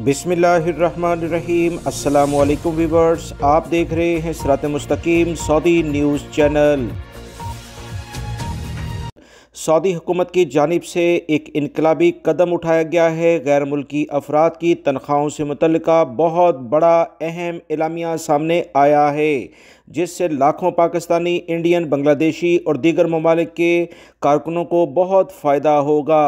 बिस्मिल्लाहिर्रहमानिर्रहीम। अस्सलामु अलैकुम व्यूअर्स, आप देख रहे हैं सिरात मुस्तकीम सऊदी न्यूज़ चैनल। सऊदी हुकूमत की जानिब से एक इनकलाबी कदम उठाया गया है। गैर मुल्की अफराद की तनख्वाहों से मुतल्लिका बहुत बड़ा अहम एलामिया सामने आया है, जिससे लाखों पाकिस्तानी, इंडियन, बांग्लादेशी और दीगर ममालिक के कारकुनों को बहुत फ़ायदा होगा।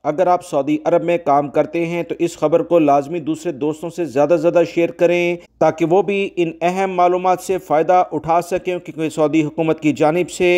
अगर आप सऊदी अरब में काम करते हैं तो इस खबर को लाजमी दूसरे दोस्तों से ज़्यादा शेयर करें, ताकि वो भी इन अहम मालूमात से फ़ायदा उठा सकें, क्योंकि सऊदी हुकूमत की जानिब से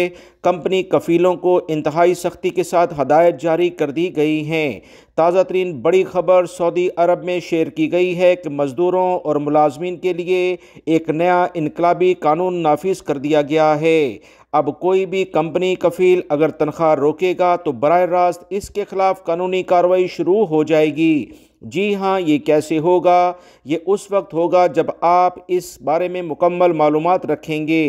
कंपनी कफ़ीलों को इंतहाई सख्ती के साथ हदायत जारी कर दी गई हैं। ताज़ा तरीन बड़ी खबर सऊदी अरब में शेयर की गई है कि मज़दूरों और मुलाजमीन के लिए एक नया इनकलाबी कानून नाफिज कर दिया गया है। अब कोई भी कंपनी कफ़ील अगर तनख्वाह रोकेगा तो बराह रास्त इसके ख़िलाफ़ कानूनी कार्रवाई शुरू हो जाएगी। जी हाँ, ये कैसे होगा? ये उस वक्त होगा जब आप इस बारे में मुकम्मल मालूमात रखेंगे।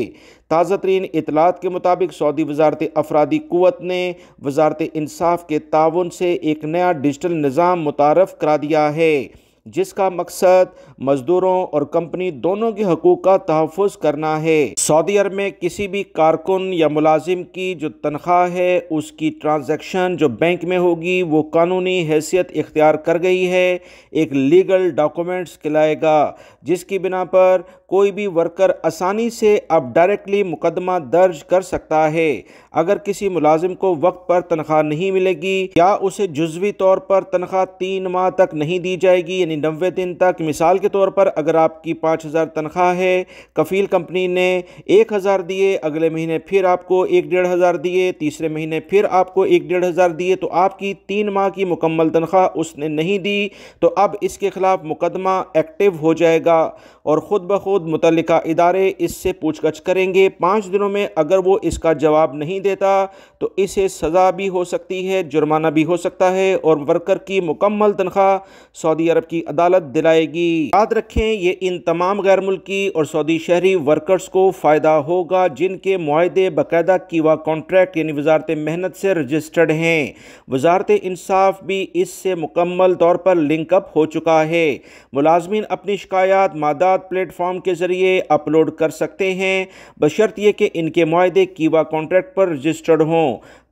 ताज़ा तरीन इतलात के मुताबिक सऊदी वज़ारत अफरादी क़ुव्वत ने वज़ारत इंसाफ के ताउन से एक नया डिजिटल निज़ाम मुतारफ़ करा दिया है, जिसका मकसद मज़दूरों और कंपनी दोनों के हकूक़ का तहफ़्फ़ुज़ करना है। सऊदी अरब में किसी भी कारकुन या मुलाजिम की जो तनख्वाह है, उसकी ट्रांजैक्शन जो बैंक में होगी वो कानूनी हैसियत इख्तियार कर गई है। एक लीगल डॉक्यूमेंट्स कहलाएगा, जिसकी बिना पर कोई भी वर्कर आसानी से अब डायरेक्टली मुकदमा दर्ज कर सकता है। अगर किसी मुलाजिम को वक्त पर तनख्वाह नहीं मिलेगी या उसे जुज़वी तौर पर तनख्वाह 3 माह तक नहीं दी जाएगी, यानी 90 दिन तक। मिसाल के तौर पर अगर आपकी 5,000 तनख्वाह है, कफ़ील कंपनी ने 1,000 दिए, अगले महीने फिर आपको 1,500 दिए, तीसरे महीने फिर आपको 1,500 दिए, तो आपकी 3 माह की मुकम्मल तनख्वाह उसने नहीं दी, तो अब इसके ख़िलाफ़ मुकदमा एक्टिव हो जाएगा और ख़ुद ब खुद मुतल्लिका इदारे इससे पूछताछ करेंगे। 5 दिनों में अगर वो इसका जवाब नहीं देता तो इसे सज़ा भी हो सकती है, जुर्माना भी हो सकता है और वर्कर की मुकम्मल तनख्वाह सऊदी अरब की अदालत दिलाएगी। याद रखें, ये इन तमाम गैर मुल्की और सऊदी शहरी वर्कर्स को फ़ायदा होगा जिनके मुआहदे बाकायदा कीवा कॉन्ट्रैक्ट यानी वज़ारत मेहनत से रजिस्टर्ड हैं। वज़ारत इंसाफ भी इससे मुकम्मल तौर पर लिंकअप हो चुका है। मुलाजमीन अपनी शिकायत मादात प्लेटफॉर्म के ज़रिए अपलोड कर सकते हैं, बशर्त ये कि इनके मुआहदे कीवा कॉन्ट्रैक्ट पर रजिस्टर्ड हों।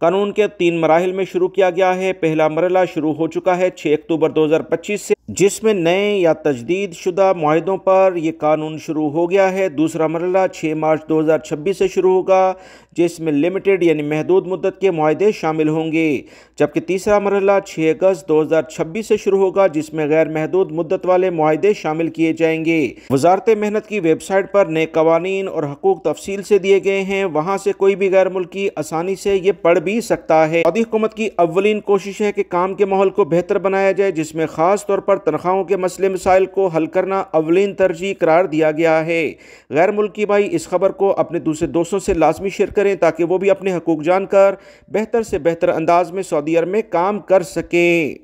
कानून के 3 मराहिल में शुरू किया गया है। पहला मरहला शुरू हो चुका है 6 अक्टूबर 2025 से, जिसमें नए या तजदीद शुदा मुआहदों पर यह कानून शुरू हो गया है। दूसरा मरहला 6 मार्च 2026 से शुरू होगा, जिसमें लिमिटेड यानी महदूद मुद्दत के मुआहदे शामिल होंगे, जबकि तीसरा मरहला 6 अगस्त 2026 से शुरू होगा, जिसमें गैर महदूद मुद्दत वाले मुआहदे शामिल किए जाएंगे। वज़ारत मेहनत की वेबसाइट पर नए कवानीन और हकूक़ तफसील से दिए गए हैं, वहाँ से कोई भी गैर मुल्की आसानी से ये पढ़ भी सकता है। सऊदी हुकूमत की अव्वलीन कोशिश है कि काम के माहौल को बेहतर बनाया जाए, जिसमें खास तौर पर तनख्वाहों के मसले मसाइल को हल करना अव्वलीन तरजीह करार दिया गया है। गैर मुल्की भाई इस खबर को अपने दूसरे दोस्तों से लाजमी शेयर करें, ताकि वो भी अपने हकूक़ जानकर बेहतर से बेहतर अंदाज में सऊदी अरब में काम कर सकें।